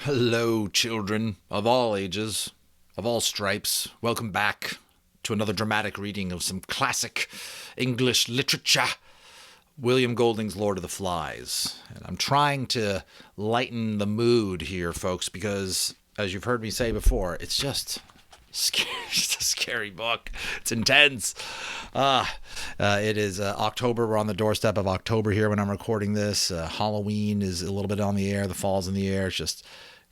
Hello, children of all ages, of all stripes. Welcome back to another dramatic reading of some classic English literature. William Golding's Lord of the Flies. And I'm trying to lighten the mood here, folks, because, as you've heard me say before, it's just it's a scary book. It's intense. It is October. We're on the doorstep of October here when I'm recording this. Halloween is a little bit on the air. The fall's in the air. It's just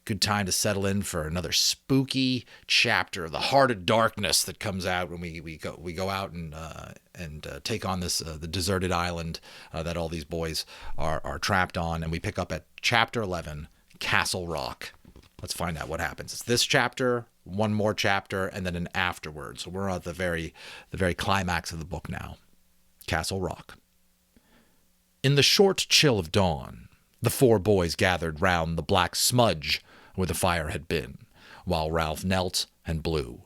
good time to settle in for another spooky chapter of the Heart of Darkness that comes out when we go out and take on this the deserted island that all these boys are trapped on, and we pick up at chapter 11, Castle Rock. Let's find out what happens. It's this chapter, one more chapter, and then an afterward. So we're at the very climax of the book now. Castle Rock. In the short chill of dawn, the four boys gathered round the black smudge where the fire had been, while Ralph knelt and blew.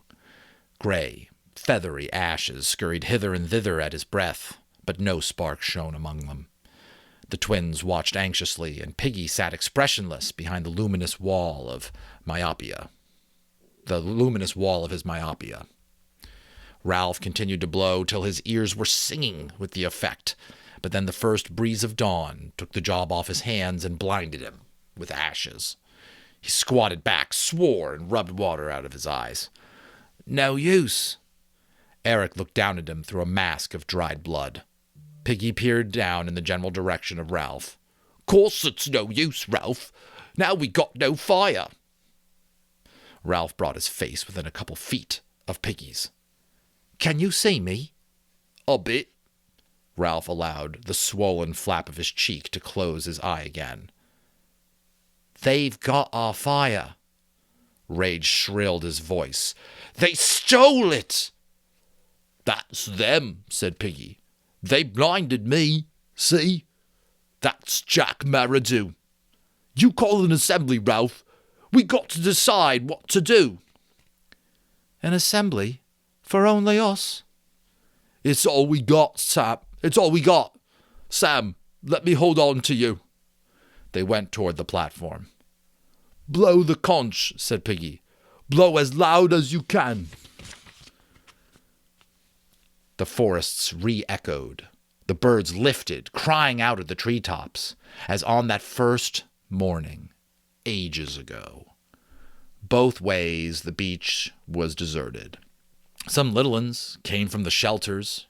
Gray, feathery ashes scurried hither and thither at his breath, but no spark shone among them. The twins watched anxiously, and Piggy sat expressionless behind the luminous wall of his myopia. Ralph continued to blow till his ears were singing with the effect, but then the first breeze of dawn took the job off his hands and blinded him with ashes. He squatted back, swore, and rubbed water out of his eyes. No use. Eric looked down at him through a mask of dried blood. Piggy peered down in the general direction of Ralph. Course it's no use, Ralph. Now we got no fire. Ralph brought his face within a couple feet of Piggy's. Can you see me? A bit. Ralph allowed the swollen flap of his cheek to close his eye again. They've got our fire. Rage shrilled his voice. They stole it! That's them, said Piggy. They blinded me. See? That's Jack Marridew. You call an assembly, Ralph. We got to decide what to do. An assembly? For only us? It's all we got, Sam. It's all we got. Sam, let me hold on to you. They went toward the platform. Blow the conch, said Piggy. Blow as loud as you can. The forests re-echoed. The birds lifted, crying out at the treetops, as on that first morning, ages ago. Both ways the beach was deserted. Some little ones came from the shelters.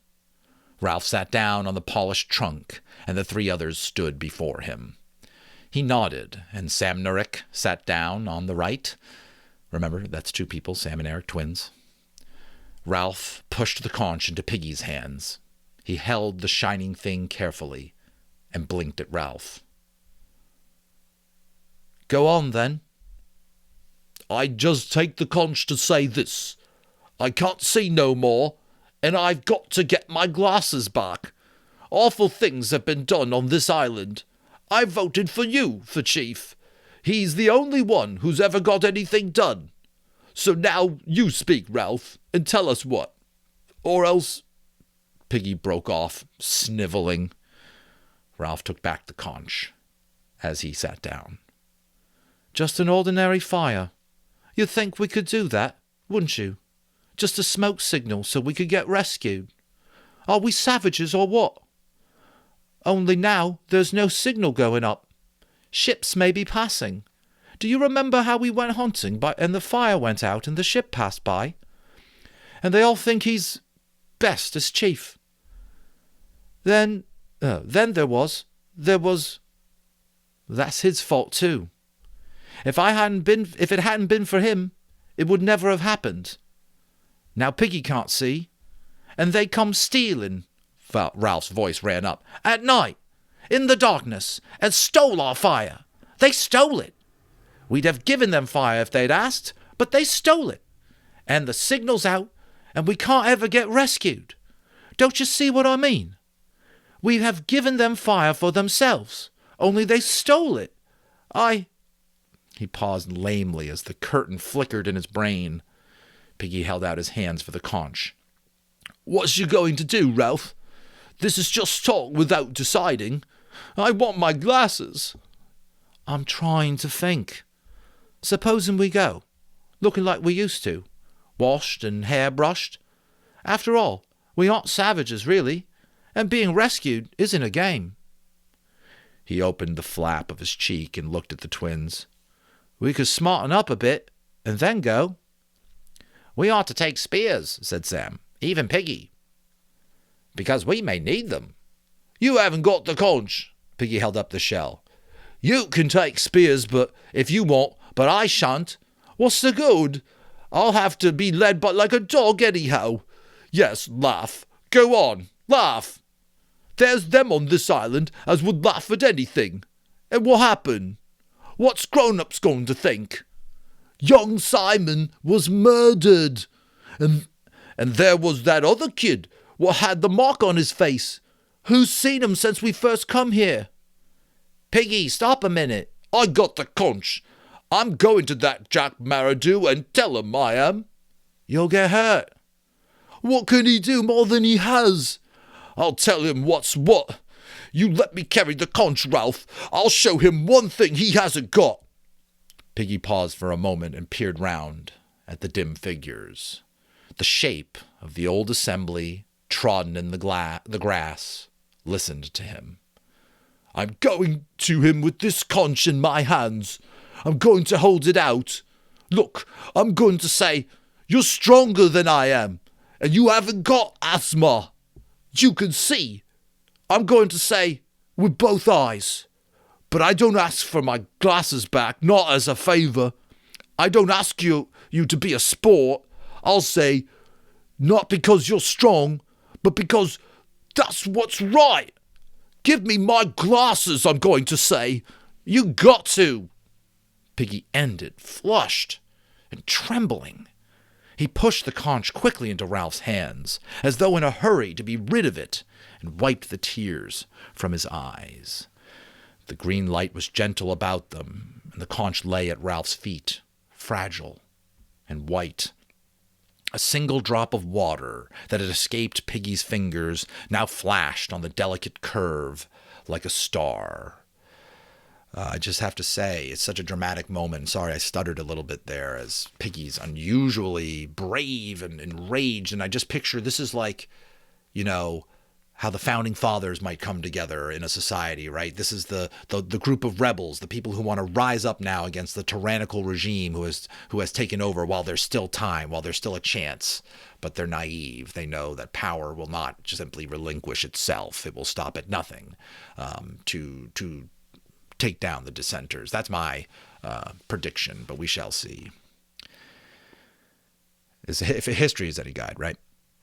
Ralph sat down on the polished trunk, and the three others stood before him. He nodded, and Sam and Eric sat down on the right. Remember, that's two people, Sam and Eric, twins. Ralph pushed the conch into Piggy's hands. He held the shining thing carefully and blinked at Ralph. Go on, then. I'd just take the conch to say this. I can't see no more, and I've got to get my glasses back. Awful things have been done on this island. I voted for you for chief. He's the only one who's ever got anything done. So now you speak, Ralph, and tell us what. Or else... Piggy broke off, sniveling. Ralph took back the conch as he sat down. Just an ordinary fire. You'd think we could do that, wouldn't you? Just a smoke signal so we could get rescued. Are we savages or what? Only now there's no signal going up. Ships may be passing. Do you remember how we went hunting and the fire went out and the ship passed by? And they all think he's best as chief. Then there was... That's his fault too. If it hadn't been for him, it would never have happened. Now Piggy can't see, and they come stealing. Ralph's voice ran up. At night, in the darkness, and stole our fire. They stole it. We'd have given them fire if they'd asked, but they stole it. And the signal's out, and we can't ever get rescued. Don't you see what I mean? We have given them fire for themselves, only they stole it. He paused lamely as the curtain flickered in his brain. Piggy held out his hands for the conch. What's you going to do, Ralph? This is just talk without deciding. I want my glasses. I'm trying to think. supposing we go, looking like we used to, washed and hair-brushed. After all, we aren't savages, really, and being rescued isn't a game." He opened the flap of his cheek and looked at the twins. "We could smarten up a bit, and then go." "We ought to take spears," said Sam, "even Piggy, because we may need them." "You haven't got the conch." Piggy held up the shell. "You can take spears, but if you want, but I shan't. What's the good? I'll have to be led by like a dog anyhow. Yes, laugh. Go on, laugh. There's them on this island as would laugh at anything. And what happened? What's grown-ups going to think? Young Simon was murdered. And there was that other kid what had the mark on his face. Who's seen him since we first come here?" "Piggy, stop a minute." "I got the conch. I'm going to that Jack Marridew and tell him I am." "You'll get hurt." "What can he do more than he has? I'll tell him what's what. You let me carry the conch, Ralph. I'll show him one thing he hasn't got." Piggy paused for a moment and peered round at the dim figures. The shape of the old assembly, trodden in the grass, listened to him. "I'm going to him with this conch in my hands. I'm going to hold it out. Look, I'm going to say, 'You're stronger than I am, and you haven't got asthma. You can see.' I'm going to say, with both eyes. But I don't ask for my glasses back, not as a favour. I don't ask you to be a sport. I'll say, not because you're strong, but because that's what's right. Give me my glasses, I'm going to say. You got to." Piggy ended, flushed and trembling. He pushed the conch quickly into Ralph's hands, as though in a hurry to be rid of it, and wiped the tears from his eyes. The green light was gentle about them, and the conch lay at Ralph's feet, fragile and white. A single drop of water that had escaped Piggy's fingers now flashed on the delicate curve like a star. I just have to say, it's such a dramatic moment. Sorry, I stuttered a little bit there as Piggy's unusually brave and enraged. And I just picture this is like, how the founding fathers might come together in a society, right? This is the group of rebels, the people who want to rise up now against the tyrannical regime who has taken over while there's still time, while there's still a chance. But they're naive. They know that power will not just simply relinquish itself. It will stop at nothing to take down the dissenters. That's my prediction, but we shall see. If history is any guide, right?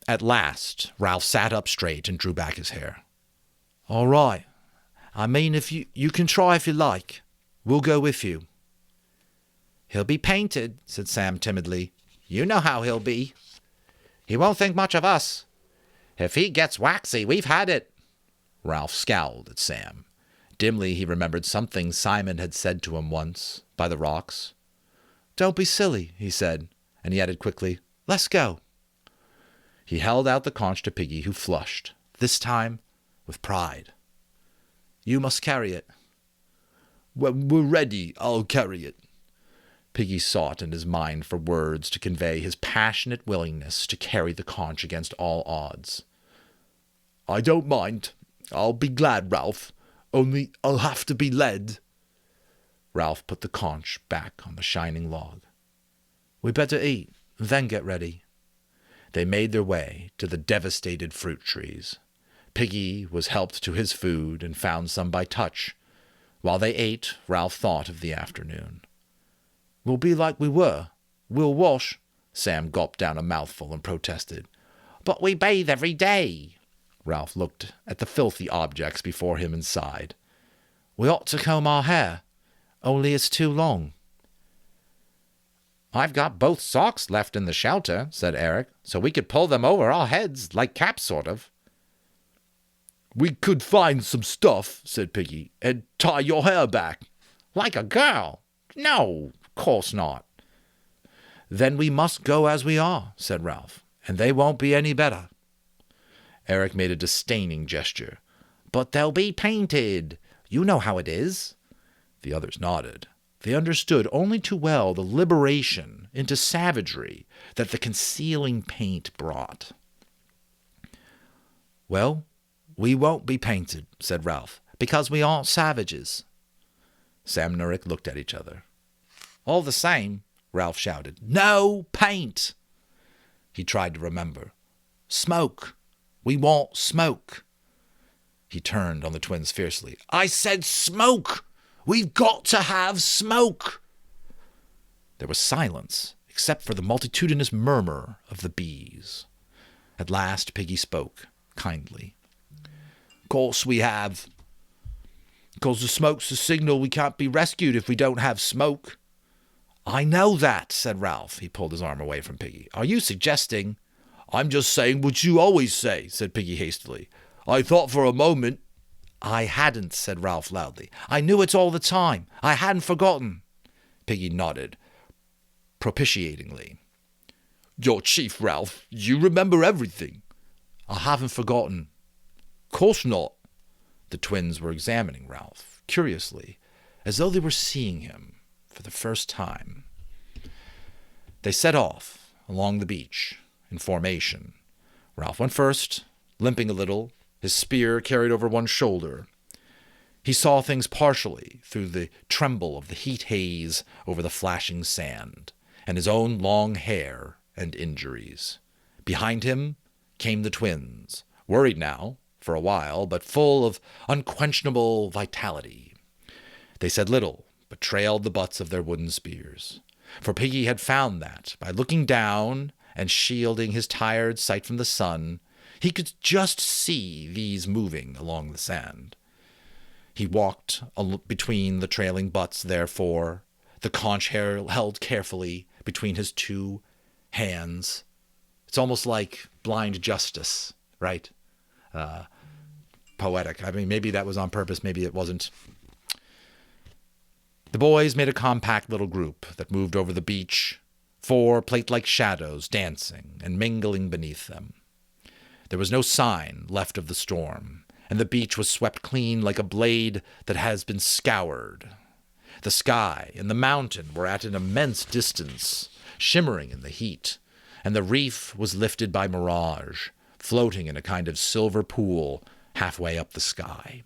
At last, Ralph sat up straight and drew back his hair. "All right. I mean, if you can try if you like. We'll go with you." "He'll be painted," said Sam timidly. "You know how he'll be. He won't think much of us. If he gets waxy, we've had it." Ralph scowled at Sam. Dimly he remembered something Simon had said to him once, by the rocks. "Don't be silly," he said, and he added quickly, "Let's go." He held out the conch to Piggy, who flushed, this time with pride. "You must carry it." "When we're ready, I'll carry it." Piggy sought in his mind for words to convey his passionate willingness to carry the conch against all odds. "I don't mind. I'll be glad, Ralph. Only I'll have to be led." Ralph put the conch back on the shining log. "We better eat, then get ready." They made their way to the devastated fruit trees. Piggy was helped to his food and found some by touch. While they ate, Ralph thought of the afternoon. "We'll be like we were. We'll wash." Sam gulped down a mouthful and protested. "But we bathe every day." Ralph looked at the filthy objects before him and sighed. "We ought to comb our hair, only it's too long." "I've got both socks left in the shelter," said Eric, "so we could pull them over our heads, like caps, sort of." "We could find some stuff," said Piggy, "and tie your hair back." "Like a girl? No, of course not." "Then we must go as we are," said Ralph, "and they won't be any better." Eric made a disdaining gesture. "But they'll be painted. You know how it is." The others nodded. They understood only too well the liberation into savagery that the concealing paint brought. "Well, we won't be painted," said Ralph, "because we aren't savages." Sam and Ulrich looked at each other. "All the same," Ralph shouted, "no paint!" He tried to remember. "Smoke. We want smoke." He turned on the twins fiercely. "I said smoke! We've got to have smoke!" There was silence, except for the multitudinous murmur of the bees. At last Piggy spoke, kindly. "Course we have. 'Cause the smoke's the signal we can't be rescued if we don't have smoke." "I know that," said Ralph. He pulled his arm away from Piggy. "Are you suggesting—" "I'm just saying what you always say," said Piggy hastily. "I thought for a moment—" "I hadn't," said Ralph loudly. "I knew it all the time. I hadn't forgotten." Piggy nodded, propitiatingly. "You're chief, Ralph. You remember everything." "I haven't forgotten." "Course not." The twins were examining Ralph, curiously, as though they were seeing him for the first time. They set off along the beach in formation. Ralph went first, limping a little, his spear carried over one shoulder. He saw things partially through the tremble of the heat haze over the flashing sand, and his own long hair and injuries. Behind him came the twins, worried now, for a while, but full of unquenchable vitality. They said little, but trailed the butts of their wooden spears. For Piggy had found that, by looking down and shielding his tired sight from the sun, he could just see these moving along the sand. He walked between the trailing butts, therefore, the conch held carefully between his two hands. It's almost like blind justice, right? Poetic. I mean, maybe that was on purpose, maybe it wasn't. The boys made a compact little group that moved over the beach, 4 plate-like shadows dancing and mingling beneath them. There was no sign left of the storm, and the beach was swept clean like a blade that has been scoured. The sky and the mountain were at an immense distance, shimmering in the heat, and the reef was lifted by mirage, floating in a kind of silver pool halfway up the sky.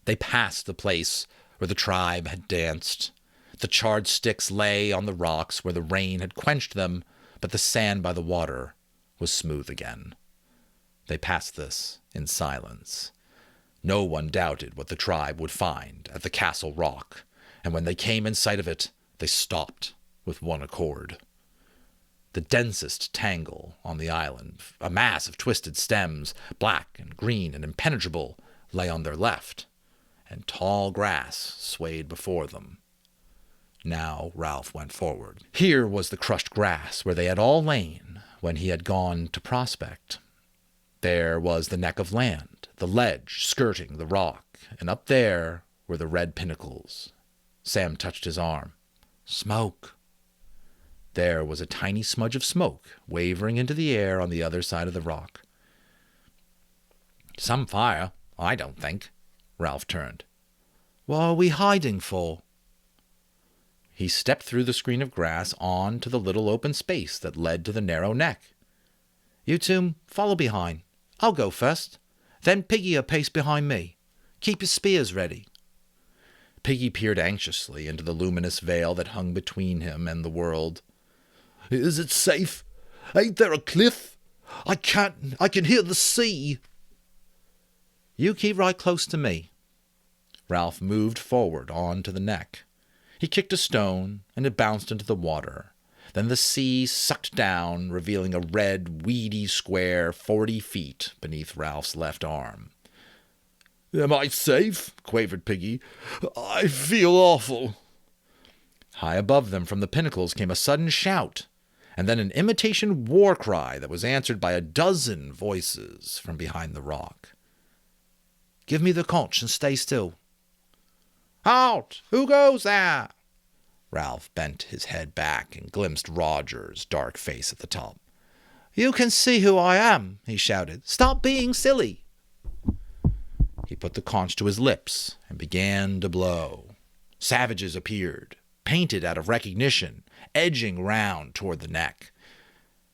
They passed the place where the tribe had danced. The charred sticks lay on the rocks where the rain had quenched them, but the sand by the water was smooth again. They passed this in silence. No one doubted what the tribe would find at the castle rock, and when they came in sight of it, they stopped with one accord. The densest tangle on the island, a mass of twisted stems, black and green and impenetrable, lay on their left, and tall grass swayed before them. Now Ralph went forward. Here was the crushed grass where they had all lain when he had gone to prospect. There was the neck of land, the ledge skirting the rock, and up there were the red pinnacles. Sam touched his arm. Smoke. There was a tiny smudge of smoke wavering into the air on the other side of the rock. Some fire, I don't think. Ralph turned. What are we hiding for? He stepped through the screen of grass on to the little open space that led to the narrow neck. You two follow behind. I'll go first. Then Piggy a pace behind me. Keep your spears ready. Piggy peered anxiously into the luminous veil that hung between him and the world. Is it safe? Ain't there a cliff? I can hear the sea. You keep right close to me. Ralph moved forward on to the neck. He kicked a stone, and it bounced into the water. Then the sea sucked down, revealing a red, weedy square 40 feet beneath Ralph's left arm. Am I safe? Quavered Piggy. I feel awful. High above them from the pinnacles came a sudden shout, and then an imitation war cry that was answered by a dozen voices from behind the rock. Give me the conch and stay still. Halt! Who goes there? Ralph bent his head back and glimpsed Roger's dark face at the top. You can see who I am, he shouted. Stop being silly. He put the conch to his lips and began to blow. Savages appeared, painted out of recognition, edging round toward the neck.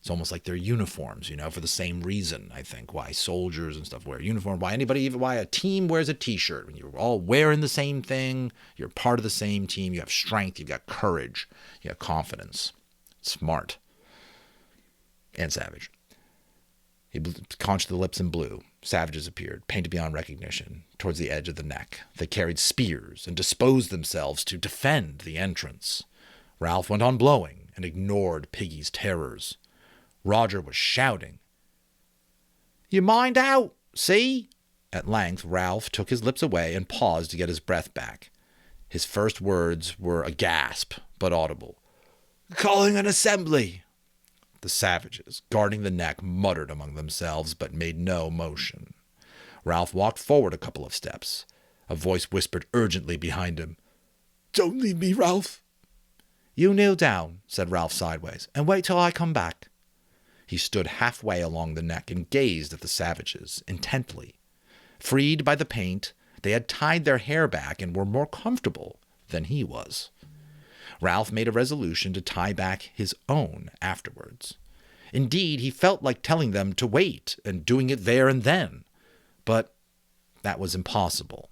It's almost like their uniforms, for the same reason, I think, why soldiers and stuff wear uniform, why a team wears a t-shirt. When you're all wearing the same thing, you're part of the same team, you have strength, you've got courage, you have confidence. Smart. And savage. He conched the lips and blew. Savages appeared, painted beyond recognition, towards the edge of the neck. They carried spears and disposed themselves to defend the entrance. Ralph went on blowing and ignored Piggy's terrors. Roger was shouting. "You mind out, see?" At length, Ralph took his lips away and paused to get his breath back. His first words were a gasp, but audible. "Calling an assembly." The savages, guarding the neck, muttered among themselves, but made no motion. Ralph walked forward a couple of steps. A voice whispered urgently behind him. "Don't leave me, Ralph." "You kneel down," said Ralph sideways, "and wait till I come back." He stood halfway along the neck and gazed at the savages intently. Freed by the paint, they had tied their hair back and were more comfortable than he was. Ralph made a resolution to tie back his own afterwards. Indeed, he felt like telling them to wait and doing it there and then. But that was impossible.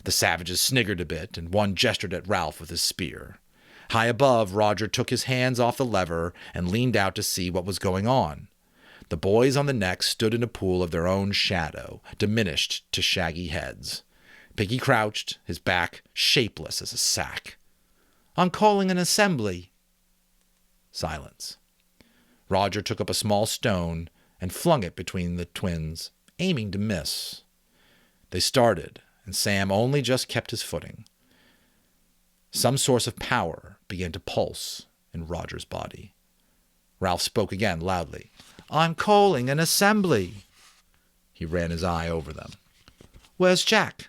The savages sniggered a bit, and one gestured at Ralph with his spear. High above, Roger took his hands off the lever and leaned out to see what was going on. The boys on the neck stood in a pool of their own shadow, diminished to shaggy heads. Piggy crouched, his back shapeless as a sack. "I'm calling an assembly." Silence. Roger took up a small stone and flung it between the twins, aiming to miss. They started, and Sam only just kept his footing. Some source of power began to pulse in Roger's body. Ralph spoke again loudly. "I'm calling an assembly." He ran his eye over them. "Where's Jack?"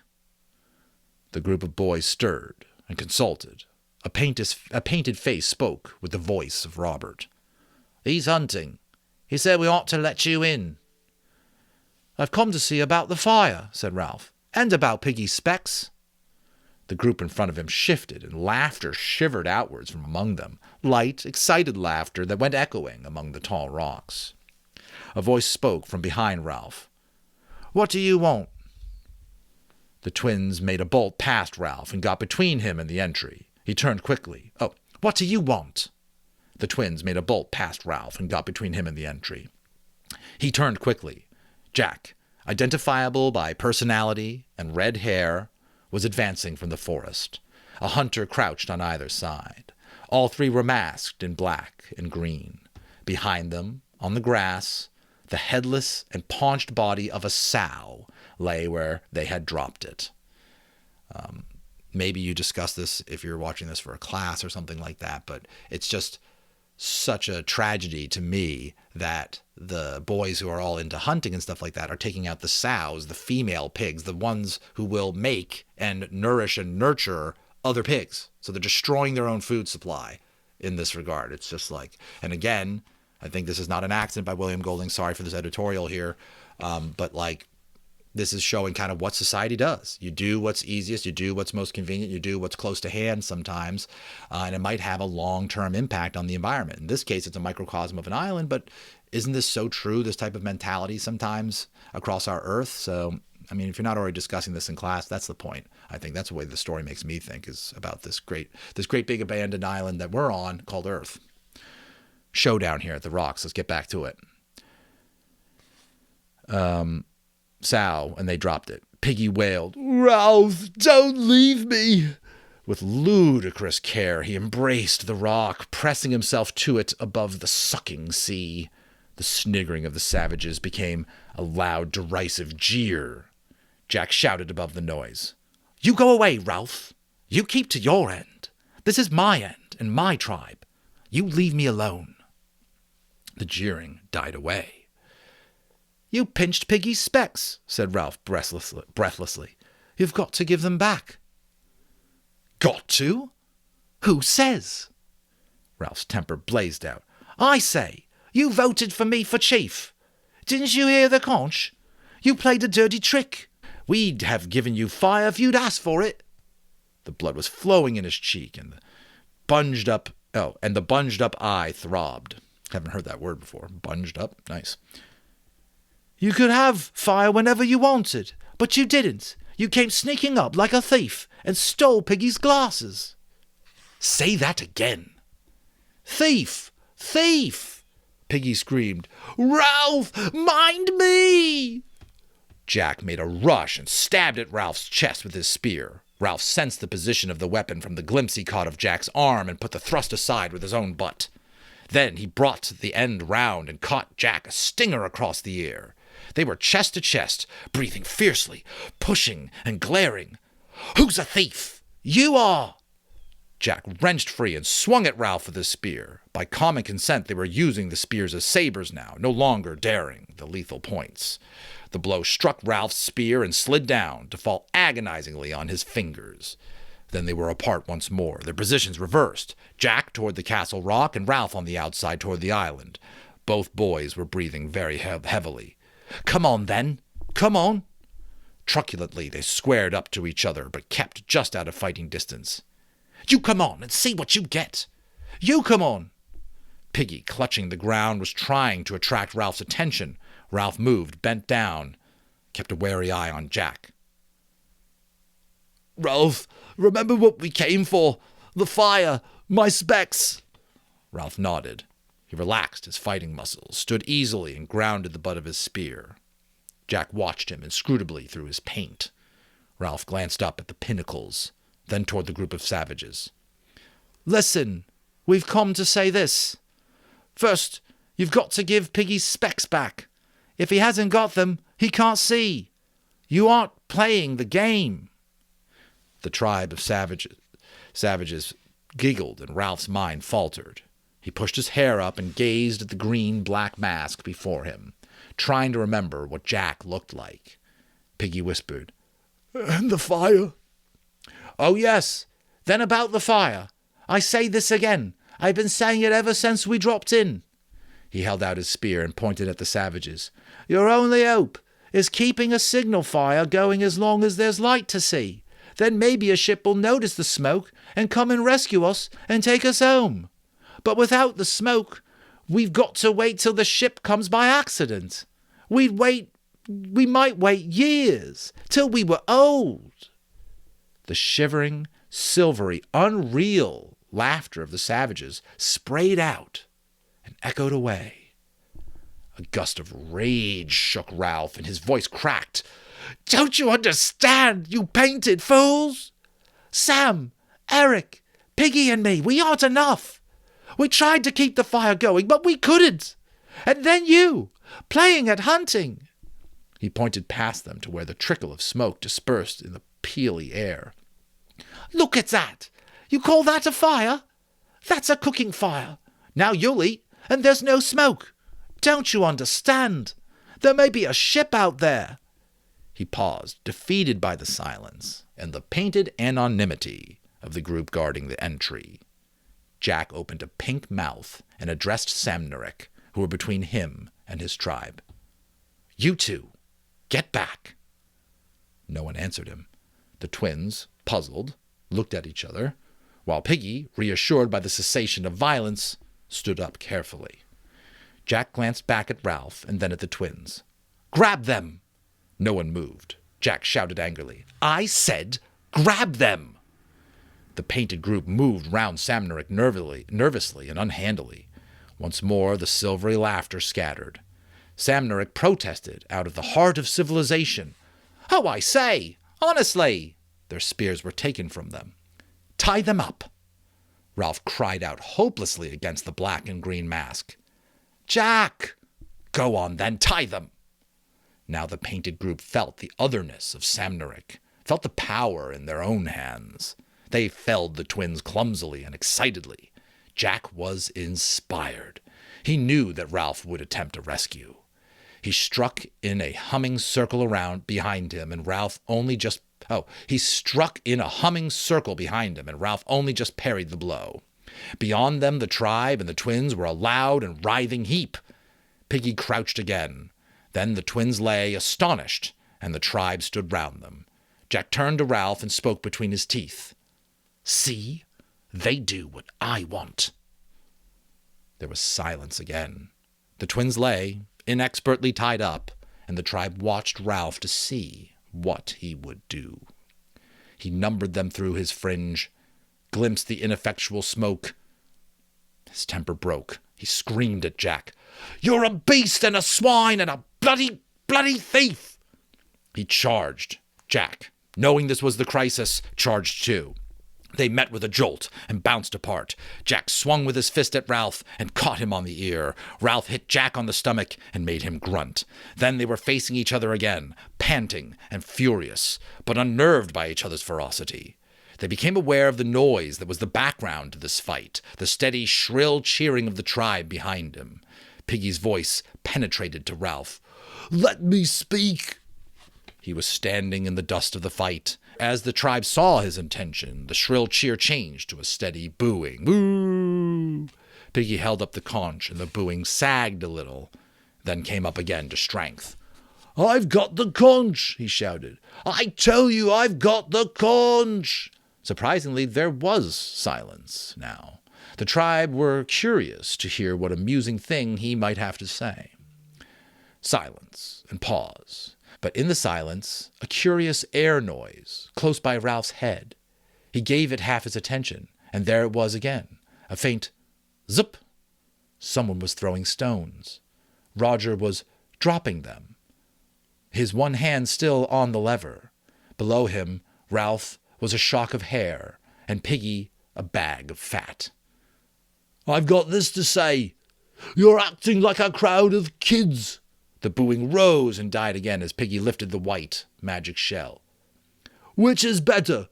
The group of boys stirred and consulted. A painted face spoke with the voice of Robert. "He's hunting. He said we ought to let you in." "I've come to see about the fire," said Ralph, "and about Piggy's specs." The group in front of him shifted, and laughter shivered outwards from among them, light, excited laughter that went echoing among the tall rocks. A voice spoke from behind Ralph. "What do you want?" The twins made a bolt past Ralph and got between him and the entry. He turned quickly. "Oh, what do you want?" The twins made a bolt past Ralph and got between him and the entry. He turned quickly. Jack, identifiable by personality and red hair, was advancing from the forest. A hunter crouched on either side. All three were masked in black and green. Behind them, on the grass, the headless and paunched body of a sow lay where they had dropped it. Maybe you discuss this if you're watching this for a class or something like that, but it's just such a tragedy to me that the boys who are all into hunting and stuff like that are taking out the sows, the female pigs, the ones who will make and nourish and nurture other pigs. So they're destroying their own food supply in this regard. It's just like, and again, I think this is not an accident by William Golding. Sorry for this editorial here. But like, this is showing kind of what society does. You do what's easiest, you do what's most convenient, you do what's close to hand sometimes, and it might have a long-term impact on the environment. In this case, it's a microcosm of an island, but isn't this so true, this type of mentality sometimes across our Earth? So, I mean, if you're not already discussing this in class, that's the point. I think that's the way the story makes me think, is about this great big abandoned island that we're on called Earth. Showdown here at the rocks. Let's get back to it. Sow, and they dropped it. Piggy wailed, "Ralph, don't leave me!" With ludicrous care, he embraced the rock, pressing himself to it above the sucking sea. The sniggering of the savages became a loud, derisive jeer. Jack shouted above the noise, "You go away, Ralph. You keep to your end. This is my end and my tribe. You leave me alone." The jeering died away. "You pinched Piggy's specs," said Ralph breathlessly. "You've got to give them back." "Got to? Who says?" Ralph's temper blazed out. "I say, you voted for me for chief. Didn't you hear the conch? You played a dirty trick. We'd have given you fire if you'd asked for it." The blood was flowing in his cheek, and the bunged up eye throbbed. Haven't heard that word before. Bunged up? Nice. You could have fire whenever you wanted, but you didn't. You came sneaking up like a thief and stole Piggy's glasses. Say that again. Thief! Thief! Piggy screamed. Ralph, mind me! Jack made a rush and stabbed at Ralph's chest with his spear. Ralph sensed the position of the weapon from the glimpse he caught of Jack's arm and put the thrust aside with his own butt. Then he brought the end round and caught Jack a stinger across the ear. They were chest to chest, breathing fiercely, pushing and glaring. Who's a thief? You are! Jack wrenched free and swung at Ralph with his spear. By common consent, they were using the spears as sabers now, no longer daring the lethal points. The blow struck Ralph's spear and slid down, to fall agonizingly on his fingers. Then they were apart once more, their positions reversed, Jack toward the castle rock and Ralph on the outside toward the island. Both boys were breathing very heavily. Come on, then. Come on. Truculently, they squared up to each other, but kept just out of fighting distance. You come on and see what you get. You come on. Piggy, clutching the ground, was trying to attract Ralph's attention. Ralph moved, bent down, kept a wary eye on Jack. Ralph, remember what we came for? The fire, my specs. Ralph nodded. He relaxed his fighting muscles, stood easily, and grounded the butt of his spear. Jack watched him inscrutably through his paint. Ralph glanced up at the pinnacles, then toward the group of savages. Listen, we've come to say this. First, you've got to give Piggy's specs back. If he hasn't got them, he can't see. You aren't playing the game. The tribe of savages giggled, and Ralph's mind faltered. He pushed his hair up and gazed at the green-black mask before him, trying to remember what Jack looked like. Piggy whispered, And the fire? Oh, yes. Then about the fire. I say this again. I've been saying it ever since we dropped in. He held out his spear and pointed at the savages. Your only hope is keeping a signal fire going as long as there's light to see. Then maybe a ship will notice the smoke and come and rescue us and take us home. But without the smoke, we've got to wait till the ship comes by accident. We might wait years, till we were old. The shivering, silvery, unreal laughter of the savages sprayed out and echoed away. A gust of rage shook Ralph, and his voice cracked. Don't you understand, you painted fools? Sam, Eric, Piggy and me, we aren't enough. We tried to keep the fire going, but we couldn't. And then you, playing at hunting. He pointed past them to where the trickle of smoke dispersed in the peely air. Look at that. You call that a fire? That's a cooking fire. Now you'll eat, and there's no smoke. Don't you understand? There may be a ship out there. He paused, defeated by the silence and the painted anonymity of the group guarding the entry. Jack opened a pink mouth and addressed Samnerick, who were between him and his tribe. You two, get back. No one answered him. The twins, puzzled, looked at each other, while Piggy, reassured by the cessation of violence, stood up carefully. Jack glanced back at Ralph and then at the twins. Grab them! No one moved. Jack shouted angrily. I said, grab them! The painted group moved round Samnerick nervously and unhandily. Once more the silvery laughter scattered. Samnerick protested out of the heart of civilization. Oh, I say! Honestly! Their spears were taken from them. Tie them up! Ralph cried out hopelessly against the black and green mask. Jack! Go on then, tie them! Now the painted group felt the otherness of Samnerick, felt the power in their own hands. They felled the twins clumsily and excitedly. Jack was inspired. He knew that Ralph would attempt a rescue. He struck in a humming circle behind him, and Ralph only just parried the blow. Beyond them, the tribe and the twins were a loud and writhing heap. Piggy crouched again. Then the twins lay, astonished, and the tribe stood round them. Jack turned to Ralph and spoke between his teeth. See? They do what I want." There was silence again. The twins lay, inexpertly tied up, and the tribe watched Ralph to see what he would do. He numbered them through his fringe, glimpsed the ineffectual smoke. His temper broke. He screamed at Jack. "You're a beast and a swine and a bloody thief!" He charged. Jack, knowing this was the crisis, charged too. They met with a jolt and bounced apart. Jack swung with his fist at Ralph and caught him on the ear. Ralph hit Jack on the stomach and made him grunt. Then they were facing each other again, panting and furious, but unnerved by each other's ferocity. They became aware of the noise that was the background to this fight, the steady, shrill cheering of the tribe behind him. Piggy's voice penetrated to Ralph. "Let me speak." He was standing in the dust of the fight. As the tribe saw his intention, the shrill cheer changed to a steady booing. Boo! Piggy held up the conch, and the booing sagged a little, then came up again to strength. "I've got the conch," he shouted. "I tell you, I've got the conch." Surprisingly, there was silence now. The tribe were curious to hear what amusing thing he might have to say. Silence and pause. But in the silence, a curious air noise, close by Ralph's head. He gave it half his attention, and there it was again, a faint zip. Someone was throwing stones. Roger was dropping them, his one hand still on the lever. Below him, Ralph was a shock of hair, and Piggy a bag of fat. "I've got this to say. You're acting like a crowd of kids." The booing rose and died again as Piggy lifted the white magic shell. "Which is better,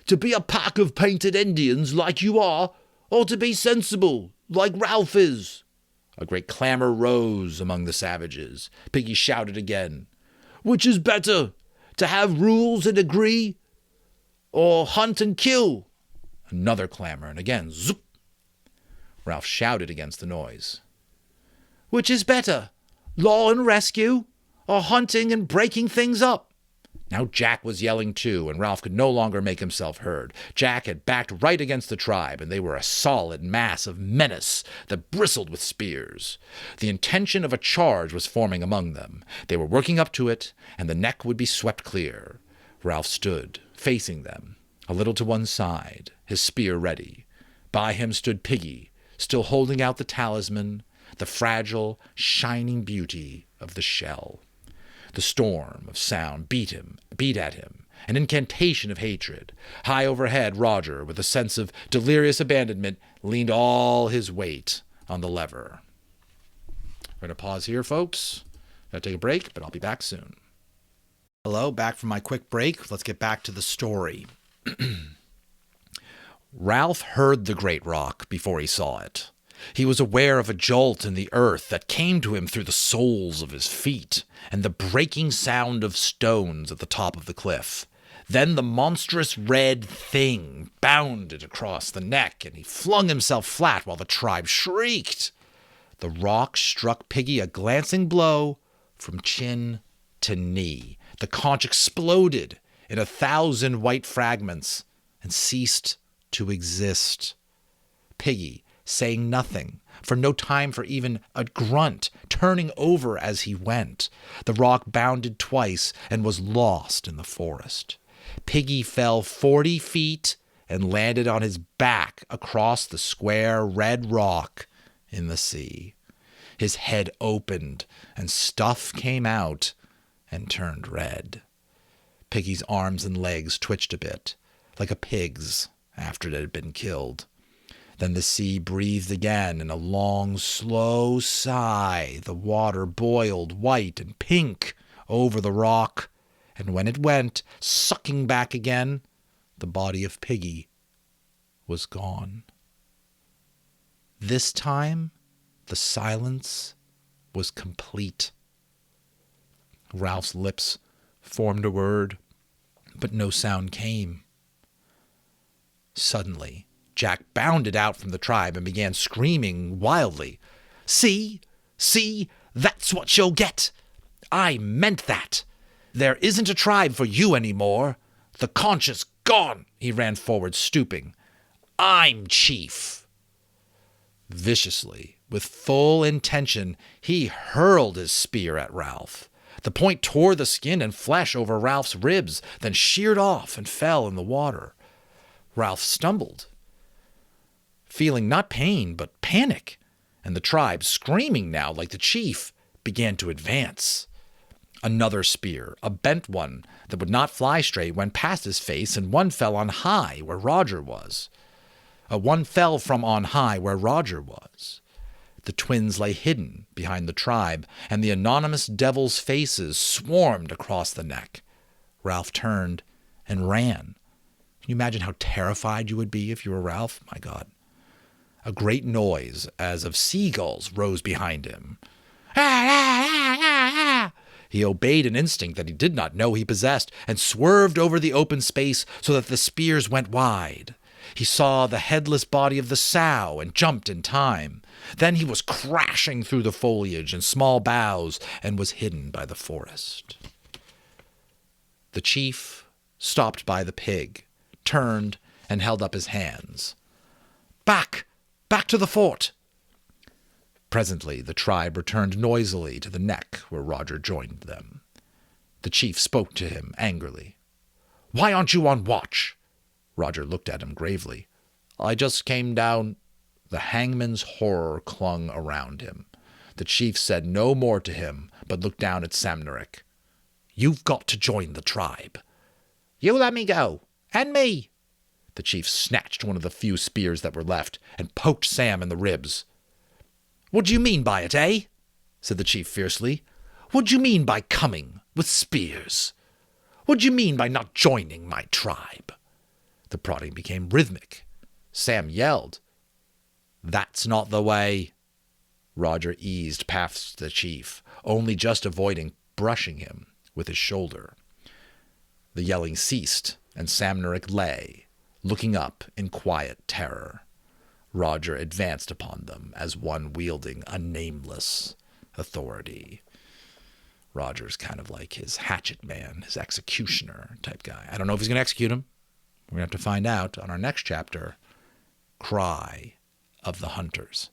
to be a pack of painted Indians like you are, or to be sensible like Ralph is?" A great clamor rose among the savages. Piggy shouted again. "Which is better, to have rules and agree, or hunt and kill?" Another clamor, and again, zoop. Ralph shouted against the noise. "Which is better, law and rescue, or hunting and breaking things up?" Now Jack was yelling too, and Ralph could no longer make himself heard. Jack had backed right against the tribe, and they were a solid mass of menace that bristled with spears. The intention of a charge was forming among them. They were working up to it, and the neck would be swept clear. Ralph stood, facing them, a little to one side, his spear ready. By him stood Piggy, still holding out the talisman, the fragile, shining beauty of the shell. The storm of sound beat at him, an incantation of hatred. High overhead, Roger, with a sense of delirious abandonment, leaned all his weight on the lever. We're going to pause here, folks. Gotta take a break, but I'll be back soon. Hello, back from my quick break. Let's get back to the story. Ralph heard the great rock before he saw it. He was aware of a jolt in the earth that came to him through the soles of his feet, and the breaking sound of stones at the top of the cliff. Then the monstrous red thing bounded across the neck, and he flung himself flat while the tribe shrieked. The rock struck Piggy a glancing blow from chin to knee. The conch exploded in 1,000 white fragments and ceased to exist. Piggy, saying nothing, for no time for even a grunt, turning over as he went. The rock bounded twice and was lost in the forest. Piggy fell 40 feet and landed on his back across the square red rock in the sea. His head opened and stuff came out and turned red. Piggy's arms and legs twitched a bit, like a pig's after it had been killed. Then the sea breathed again in a long, slow sigh. The water boiled white and pink over the rock, and when it went, sucking back again, the body of Piggy was gone. This time, the silence was complete. Ralph's lips formed a word, but no sound came. Suddenly, Jack bounded out from the tribe and began screaming wildly. See, that's what you'll get. I meant that. There isn't a tribe for you anymore. The conch is gone." He ran forward, stooping. I'm chief. Viciously, with full intention, he hurled his spear at Ralph. The point tore the skin and flesh over Ralph's ribs, then sheared off and fell in the water. Ralph stumbled, feeling not pain, but panic, and the tribe, screaming now like the chief, began to advance. Another spear, a bent one that would not fly straight, went past his face, and one fell on high where Roger was. One fell from on high where Roger was. The twins lay hidden behind the tribe, and the anonymous devils' faces swarmed across the neck. Ralph turned and ran. Can you imagine how terrified you would be if you were Ralph? My God. A great noise, as of seagulls, rose behind him. He obeyed an instinct that he did not know he possessed, and swerved over the open space so that the spears went wide. He saw the headless body of the sow and jumped in time. Then he was crashing through the foliage and small boughs and was hidden by the forest. The chief stopped by the pig, turned, and held up his hands. Back! Back to the fort! Presently the tribe returned noisily to the neck where Roger joined them. The chief spoke to him angrily. "Why aren't you on watch?" Roger looked at him gravely. "I just came down." The hangman's horror clung around him. The chief said no more to him, but looked down at Samnerick. "You've got to join the tribe." "You let me go. And me." The chief snatched one of the few spears that were left and poked Sam in the ribs. "What do you mean by it, eh?" said the chief fiercely. "What do you mean by coming with spears? What do you mean by not joining my tribe?" The prodding became rhythmic. Sam yelled. "That's not the way." Roger eased past the chief, only just avoiding brushing him with his shoulder. The yelling ceased, and Samnerick lay, looking up in quiet terror. Roger advanced upon them as one wielding a nameless authority. Roger's kind of like his hatchet man, his executioner type guy. I don't know if he's going to execute him. We're going to have to find out on our next chapter, Cry of the Hunters.